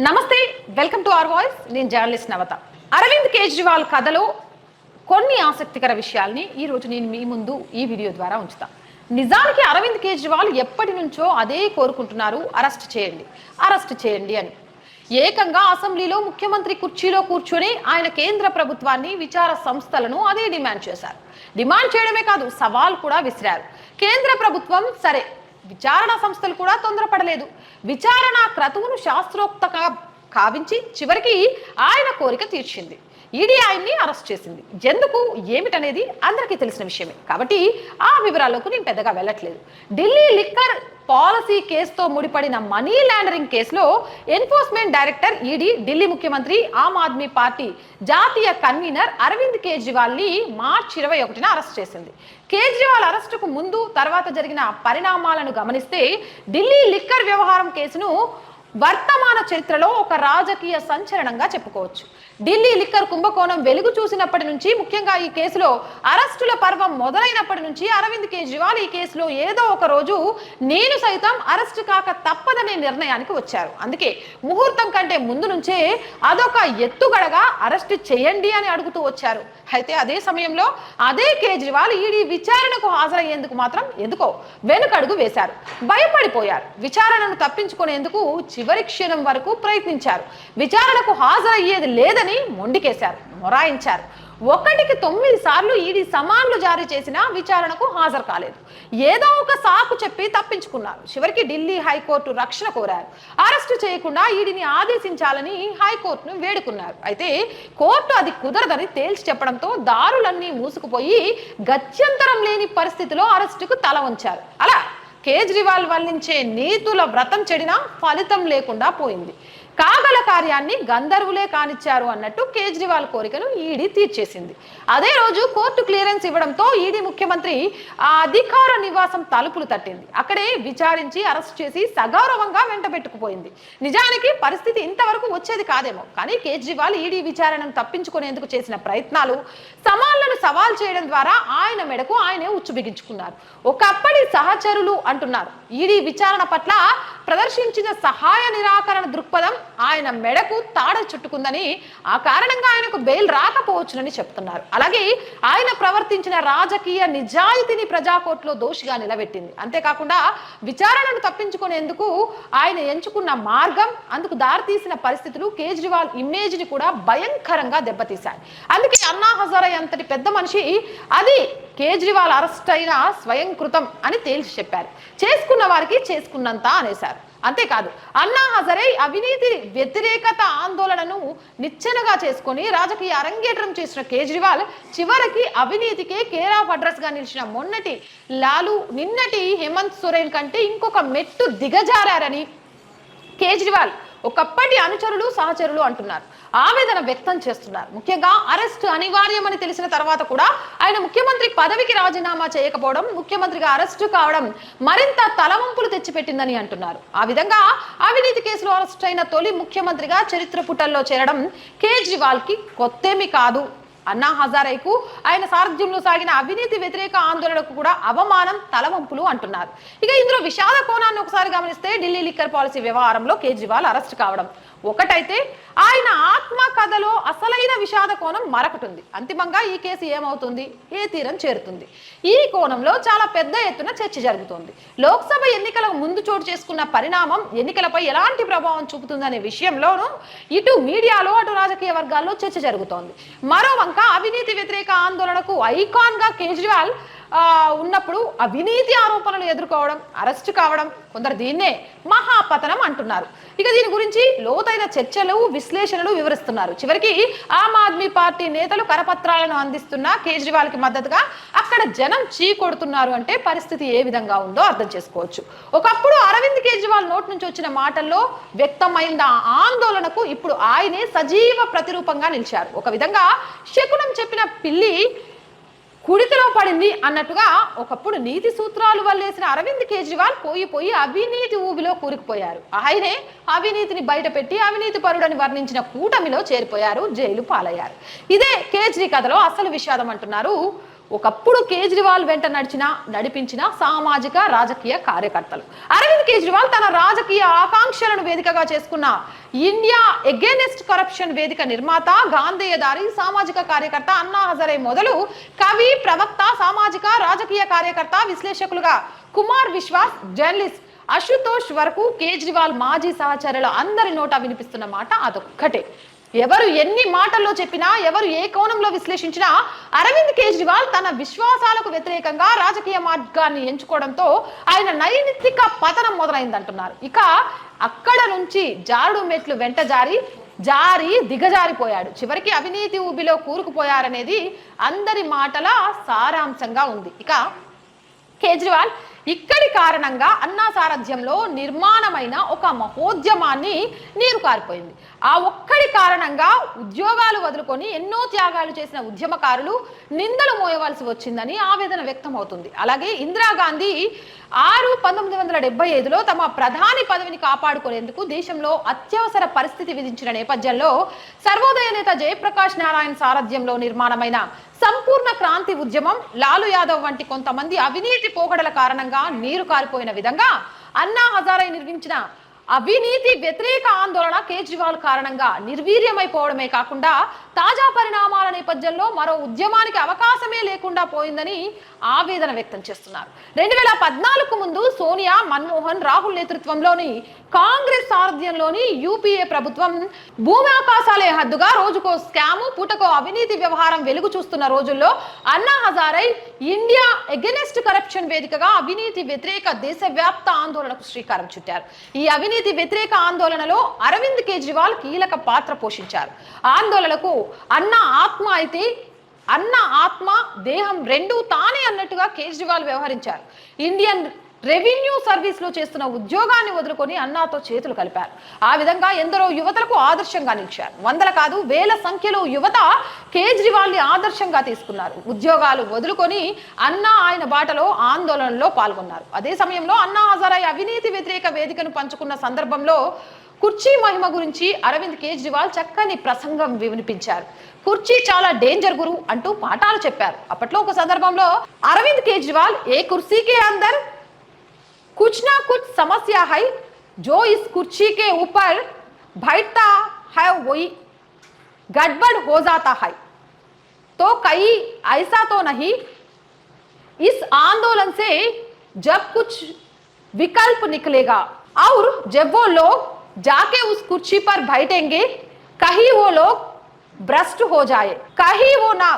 నమస్తే, welcome to our voice. నేను journalist నవత. అరవింద్ కేజ్రీవాల్ కథలో కొన్ని ఆసక్తికర విషయాల్ని ఈరోజు నేను మీ ముందు ఈ వీడియో ద్వారా ఉంచుతా. నిజానికి అరవింద్ కేజ్రీవాల్ ఎప్పటి నుంచో అదే కోరుకుంటున్నారు, అరెస్ట్ చేయండి అని. ఏకంగా అసెంబ్లీలో ముఖ్యమంత్రి కుర్చీలో కూర్చొని ఆయన కేంద్ర ప్రభుత్వాన్ని, విచార సంస్థలను అదే డిమాండ్ చేశారు. డిమాండ్ చేయడమే కాదు, సవాల్ కూడా విసిరారు. కేంద్ర ప్రభుత్వం సరే, విచారణ సంస్థలు కూడా తొందరపడలేదు. విచారణ క్రతువును శాస్త్రోక్తంగా కావించి చివరికి ఆయన కోరిక తీర్చింది. ఈడీ ఆయన్ని అరెస్ట్ చేసింది. ఎందుకు, ఏమిటనేది అందరికీ తెలిసిన విషయమే కాబట్టి ఆ వివరాల్లోకి నేను పెద్దగా వెళ్ళట్లేదు. ఢిల్లీ లిక్కర్ పాలసీ కేసుతో ముడిపడిన మనీ లాండరింగ్ కేసులో ఎన్ఫోర్స్మెంట్ డైరెక్టర్ ఈడీ ఢిల్లీ ముఖ్యమంత్రి, ఆమ్ ఆద్మీ పార్టీ జాతీయ కన్వీనర్ అరవింద్ కేజ్రీవాల్ని మార్చి 21న అరెస్ట్ చేసింది. కేజ్రీవాల్ అరెస్టుకు ముందు తర్వాత జరిగిన పరిణామాలను గమనిస్తే ఢిల్లీ లిక్కర్ వ్యవహారం కేసును వర్తమాన చరిత్రలో ఒక రాజకీయ సంచలనంగా చెప్పుకోవచ్చు. ఢిల్లీ లిక్కర్ కుంభకోణం వెలుగు చూసినప్పటి నుంచి, ముఖ్యంగా ఈ కేసులో అరెస్టుల పర్వం మొదలైనప్పటి నుంచి అరవింద్ కేజ్రీవాల్ ఈ కేసులో ఏదో ఒక రోజు నేను సైతం అరెస్టు కాక తప్పదనే నిర్ణయానికి వచ్చారు. అందుకే ముహూర్తం కంటే ముందు నుంచే అదొక ఎత్తుగడగా అరెస్ట్ చేయండి అని అడుగుతూ వచ్చారు. అయితే అదే సమయంలో అదే కేజ్రీవాల్ ఈడీ విచారణకు హాజరయ్యేందుకు మాత్రం ఎందుకో వెనుకడుగు వేశారు. భయపడిపోయారు. విచారణను తప్పించుకునేందుకు చివరి క్షణం వరకు ప్రయత్నించారు. విచారణకు హాజరయ్యేది లేదని మొండికేశారు, మొరాయించారు. 1కి 9 సార్లు ఈడీ సమన్లు జారీ చేసినా విచారణకు హాజరు కాలేదు. ఏదో ఒక సాకు చెప్పి తప్పించుకున్నారు. చివరికి ఢిల్లీ హైకోర్టు రక్షణ కోరారు. అరెస్టు చేయకుండా ఈడీని ఆదేశించాలని హైకోర్టును వేడుకున్నారు. అయితే కోర్టు అది కుదరదని తేల్చి చెప్పడంతో దారులన్నీ మూసుకుపోయి గత్యంతరం లేని పరిస్థితిలో అరెస్టుకు తల వంచారు. అలా కేజ్రీవాల్ వల్లించే నీతుల వ్రతం చెడినా ఫలితం లేకుండా పోయింది. కాగల కార్యాన్ని గంధర్వులే కానిచ్చారు అన్నట్టు కేజ్రీవాల్ కోరికను ఈడీ తీర్చేసింది. అదే రోజు కోర్టు క్లియరెన్స్ ఇవ్వడంతో ఈడీ ముఖ్యమంత్రి ఆ అధికార నివాసం తలుపులు తట్టింది. అక్కడే విచారించి అరెస్ట్ చేసి సగౌరవంగా వెంటబెట్టుకుపోయింది. నిజానికి పరిస్థితి ఇంతవరకు వచ్చేది కాదేమో, కానీ కేజ్రీవాల్ ఈడీ విచారణను తప్పించుకునేందుకు చేసిన ప్రయత్నాలు, సవాళ్లను సవాల్ చేయడం ద్వారా ఆయన మెడకు ఆయనే ఉచ్చు బిగించుకున్నారు. ఒకప్పటి సహచరులు అంటున్నారు, ఈడీ విచారణ పట్ల ప్రదర్శించిన సహాయ నిరాకరణ దృక్పథం ఆయన మెడకు తాడ చుట్టుకుందని, ఆ కారణంగా ఆయనకు బెయిల్ రాకపోవచ్చునని చెప్తున్నారు. అలాగే ఆయన ప్రవర్తించిన రాజకీయ నిజాయితీని ప్రజాకోర్టులో దోషిగా నిలబెట్టింది. అంతేకాకుండా విచారణను తప్పించుకునేందుకు ఆయన ఎంచుకున్న మార్గం, అందుకు దారితీసిన పరిస్థితులు కేజ్రీవాల్ ఇమేజ్ ని కూడా భయంకరంగా దెబ్బతీశాయి. అందుకే అన్నా హజారే అంతటి పెద్ద మనిషి అది కేజ్రీవాల్ అరెస్ట్ అయిన స్వయంకృతం అని తేల్చి చెప్పారు. చేసుకున్న వారికి చేసుకున్నంత అనేశారు. అంతేకాదు, అన్నా హజారే అవినీతి వ్యతిరేకత ఆందోళనను నిచ్చెనగా చేసుకుని రాజకీయ అరంగేట్రం చేసిన కేజ్రీవాల్ చివరికి అవినీతికే కేర్ ఆఫ్ అడ్రస్ గా నిలిచిన మొన్నటి లాలు, నిన్నటి హేమంత్ సోరెన్ కంటే ఇంకొక మెట్టు దిగజారని కేజ్రీవాల్ ఒకప్పటి అనుచరులు, సహచరులు అంటున్నారు, ఆవేదన వ్యక్తం చేస్తున్నారు. ముఖ్యంగా అరెస్ట్ అనివార్యమని తెలిసిన తర్వాత కూడా ఆయన ముఖ్యమంత్రి పదవికి రాజీనామా చేయకపోవడం, ముఖ్యమంత్రిగా అరెస్టు కావడం మరింత తలవంపులు తెచ్చిపెట్టిందని అంటున్నారు. ఆ విధంగా అవినీతి కేసులో అరెస్ట్ అయిన తొలి ముఖ్యమంత్రిగా చరిత్ర పుటల్లో చేరడం కేజ్రీవాల్ కి కొత్తేమీ కాదు. అన్నా హజారేకు ఆయన సారథ్యంలో సాగిన అవినీతి వ్యతిరేక ఆందోళనకు కూడా అవమానం, తలవంపులు అంటున్నారు. ఇక ఇందులో విషాద కోణాన్ని ఒకసారి గమనిస్తే, ఢిల్లీ లిక్కర్ పాలసీ వ్యవహారంలో కేజ్రీవాల్ అరెస్ట్ కావడం ఒకటైతే, ఆయన ఆత్మ కథలో అసలైన విషాద కోణం మరొకటి ఉంది. అంతిమంగా ఈ కేసు ఏమవుతుంది, ఏ తీరం చేరుతుంది? ఈ కోణంలో చాలా పెద్ద ఎత్తున చర్చ జరుగుతోంది. లోక్సభ ఎన్నికలకు ముందు చోటు చేసుకున్న పరిణామం ఎన్నికలపై ఎలాంటి ప్రభావం చూపుతుందనే విషయంలోనూ ఇటు మీడియాలో, అటు రాజకీయ వర్గాల్లో చర్చ జరుగుతోంది. మరో వంక అవినీతి వ్యతిరేక ఆందోళనకు ఐకాన్ గా కేజ్రీవాల్ ఉన్నప్పుడు అవినీతి ఆరోపణలు ఎదుర్కోవడం, అరెస్టు కావడం, కొందరు దీన్నే మహాపతనం అంటున్నారు. ఇక దీని గురించి లోతైన చర్చలు, విశ్లేషణలు వివరిస్తున్నారు. చివరికి ఆమ్ ఆద్మీ పార్టీ నేతలు కరపత్రాలను అందిస్తున్న కేజ్రీవాల్ కి మద్దతుగా అక్కడ జనం చీకొడుతున్నారు అంటే పరిస్థితి ఏ విధంగా ఉందో అర్థం చేసుకోవచ్చు. ఒకప్పుడు అరవింద్ కేజ్రీవాల్ నోటి నుంచి వచ్చిన మాటల్లో వ్యక్తమైన ఆందోళనకు ఇప్పుడు ఆయనే సజీవ ప్రతిరూపంగా నిలిచారు. ఒక విధంగా శకునం చెప్పిన పిల్లి కుడితిలో పడింది అన్నట్టుగా ఒకప్పుడు నీతి సూత్రాలు వల్లేసిన అరవింద్ కేజ్రీవాల్ పోయి అవినీతి ఊబిలో కూరుకుపోయారు. ఆయనే అవినీతిని బయటపెట్టి అవినీతి పరుడని వర్ణించిన కూటమిలో చేరిపోయారు, జైలు పాలయ్యారు. ఇదే కేజ్రీ కథలో అసలు విషాదం అంటున్నారు ఒకప్పుడు కేజ్రీవాల్ వెంట నడిపించిన సామాజిక రాజకీయ కార్యకర్తలు. అరవింద్ కేజ్రీవాల్ తన రాజకీయ ఆకాంక్షలను వేదికగా చేసుకున్న ఇండియా అగైనెస్ట్ కరప్షన్ వేదిక నిర్మాత, గాంధేయదారి, సామాజిక కార్యకర్త అన్నా హజారే మొదలు కవి, ప్రవక్త, సామాజిక రాజకీయ కార్యకర్త, విశ్లేషకులుగా కుమార్ విశ్వాస్, జర్నలిస్ట్ అశుతోష్ వరకు కేజ్రీవాల్ మాజీ సహచరులు అందరి నోట వినిపిస్తున్న మాట అదొక్కటే. ఎవరు ఎన్ని మాటల్లో చెప్పినా, ఎవరు ఏ కోణంలో విశ్లేషించినా అరవింద్ కేజ్రీవాల్ తన విశ్వాసాలకు వ్యతిరేకంగా రాజకీయ మార్గాన్ని ఎంచుకోవడంతో ఆయన నైతిక పతనం మొదలైందంటున్నారు. ఇక అక్కడ నుంచి జారుడు మెట్లు వెంట జారి దిగజారిపోయాడు. చివరికి అవినీతి ఊబిలో కూరుకుపోయారనేది అందరి మాటల సారాంశంగా ఉంది. ఇక కేజ్రీవాల్ ఇక్కడి కారణంగా అన్నా సారథ్యంలో నిర్మాణమైన ఒక మహోద్యమాన్ని నీరు కారిపోయింది. ఆ ఒక్కడి కారణంగా ఉద్యోగాలు వదులుకొని ఎన్నో త్యాగాలు చేసిన ఉద్యమకారులు నిందలు మోయవలసి వచ్చిందని ఆవేదన వ్యక్తం అవుతుంది. అలాగే ఇందిరాగాంధీ 1975లో తమ ప్రధాని పదవిని కాపాడుకునేందుకు దేశంలో అత్యవసర పరిస్థితి విధించిన నేపథ్యంలో సర్వోదయ నేత జయప్రకాష్ నారాయణ్ సారథ్యంలో నిర్మాణమైన సంపూర్ణ క్రాంతి ఉద్యమం, లాలు యాదవ్ వంటి కొంతమంది అవినీతి పోకడల కారణంగా నీరు కారిపోయిన విధంగా అన్నా హజారే నిర్మించిన అవినీతి వ్యతిరేక ఆందోళన కేజ్రీవాల్ కారణంగా నిర్వీర్యమైపోవడమే కాకుండా తాజా పరిణామాల నేపథ్యంలో మరో ఉద్యమానికి అవకాశమే లేకుండా పోయిందని ఆవేదన వ్యక్తం చేస్తున్నారు. 2014 ముందు సోనియా, మన్మోహన్, రాహుల్ నేతృత్వంలోని కాంగ్రెస్ సారథ్యంలోని యూపీఏ ప్రభుత్వం భూమి ఆకాశాలే హద్దుగా రోజుకో స్కాము, పూటకో అవినీతి వ్యవహారం వెలుగు చూస్తున్న రోజుల్లో Anna Hazare India against corruption వేదికగా అవినీతి వ్యతిరేక దేశవ్యాప్త ఆందోళనకు శ్రీకారం చుట్టారు. ఈ అవినీతి వ్యతిరేక ఆందోళనలో అరవింద్ కేజ్రీవాల్ కీలక పాత్ర పోషించారు. ఆందోళనకు అన్నా ఆత్మ అయితే అన్నా ఆత్మ, దేహం రెండూ తానే అన్నట్టుగా కేజ్రీవాల్ వ్యవహరించారు. ఇండియన్ రెవెన్యూ సర్వీస్ లో చేస్తున్న ఉద్యోగాన్ని వదులుకొని అన్నాతో చేతులు కలిపారు. ఆ విధంగా ఎందరో యువతలకు ఆదర్శంగా నిలిచారు. వందల కాదు వేల సంఖ్యలో యువత కేజ్రీవాల్ ని ఆదర్శంగా తీసుకున్నారు. ఉద్యోగాలు వదులుకొని అన్నా ఆయన బాటలో ఆందోళనలో పాల్గొన్నారు. అదే సమయంలో అన్నా హజారే అవినీతి వ్యతిరేక వేదికను పంచుకున్న సందర్భంలో కుర్చీ మహిమ గురించి అరవింద్ కేజ్రీవాల్ చక్కని ప్రసంగం వినిపించారు. కుర్చీ చాలా డేంజర్ గురు అంటూ పాఠాలు చెప్పారు. అప్పట్లో ఒక సందర్భంలో అరవింద్ కేజ్రీవాల్ ఏ కుర్సీకే అందర్ कुछ ना कुछ समस्या है, जो इस कुर्सी के ऊपर बैठता है वही गड़बड़ हो जाता है, तो कहीं ऐसा तो नहीं। इस आंदोलन से जब कुछ विकल्प निकलेगा और जब वो लोग जाके उस कुर्सी पर बैठेंगे, कहीं वो लोग भ्रष्ट हो जाए, कहीं वो ना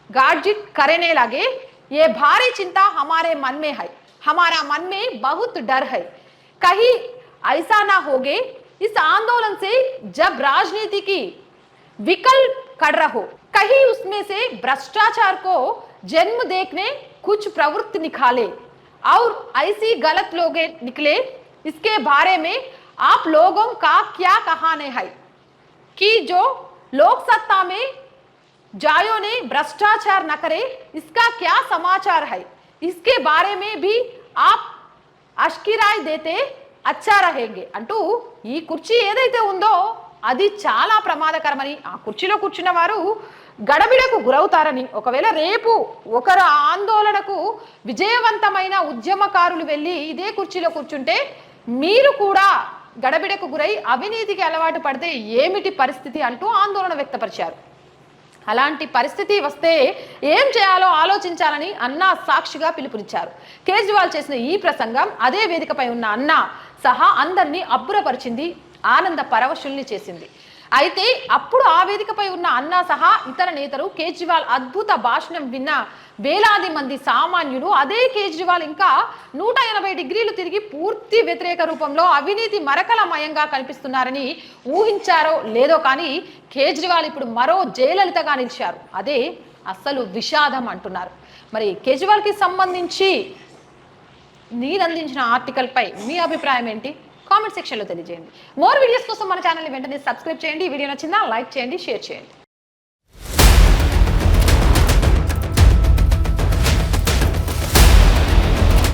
गार्जिट करने लगे, ये भारी चिंता हमारे मन में है। हमारा मन में बहुत डर है, कहीं ऐसा ना होगे इस आंदोलन से जब राजनीति की विकल्प कर रहा हो, कहीं उसमें से भ्रष्टाचार को जन्म देखने कुछ प्रवृत्ति निकाले और ऐसी गलत लोग निकले। इसके बारे में आप लोगों का क्या कहना है कि जो लोक सत्ता में जायों ने भ्रष्टाचार न करे, इसका क्या समाचार है? इसके बारे में भी आप అష్కిరాయ్ దేతే అచ్చా రహేంగే అంటూ ఈ కుర్చీ ఏదైతే ఉందో అది చాలా ప్రమాదకరమని, ఆ కుర్చీలో కూర్చున్న వారు గడబిడకు గురవుతారని, ఒకవేళ రేపు ఒకరు ఆందోళనకు విజయవంతమైన ఉద్యమకారులు వెళ్ళి ఇదే కుర్చీలో కూర్చుంటే మీరు కూడా గడబిడకు గురై అవినీతికి అలవాటు పడితే ఏమిటి పరిస్థితి అంటూ ఆందోళన వ్యక్తపరిచారు. అలాంటి పరిస్థితి వస్తే ఏం చేయాలో ఆలోచించాలని అన్నా సాక్షిగా పిలుపునిచ్చారు. కేజ్రీవాల్ చేసిన ఈ ప్రసంగం అదే వేదికపై ఉన్న అన్నా సహా అందరినీ అబ్బురపరిచింది, ఆనంద పరవశుల్ని చేసింది. అయితే అప్పుడు ఆ వేదికపై ఉన్న అన్నా సహా ఇతర నేతలు, కేజ్రీవాల్ అద్భుత భాషణం విన్న వేలాది మంది సామాన్యులు అదే కేజ్రీవాల్ ఇంకా 180 డిగ్రీలు తిరిగి పూర్తి వ్యతిరేక రూపంలో అవినీతి మరకలమయంగా కనిపిస్తున్నారని ఊహించారో లేదో కానీ కేజ్రీవాల్ ఇప్పుడు మరో జయలలితగా నిలిచారు. అదే అసలు విషాదం అంటున్నారు. మరి కేజ్రీవాల్కి సంబంధించి నేను అందించిన ఆర్టికల్ పై మీ అభిప్రాయం ఏంటి? కామెంట్ సెక్షన్లో తెలియజేయండి. మోర్ వీడియోస్ కోసం మన ఛానల్ని వెంటనే సబ్స్క్రైబ్ చేయండి. ఈ వీడియో నచ్చిందా లైక్ చేయండి, షేర్ చేయండి.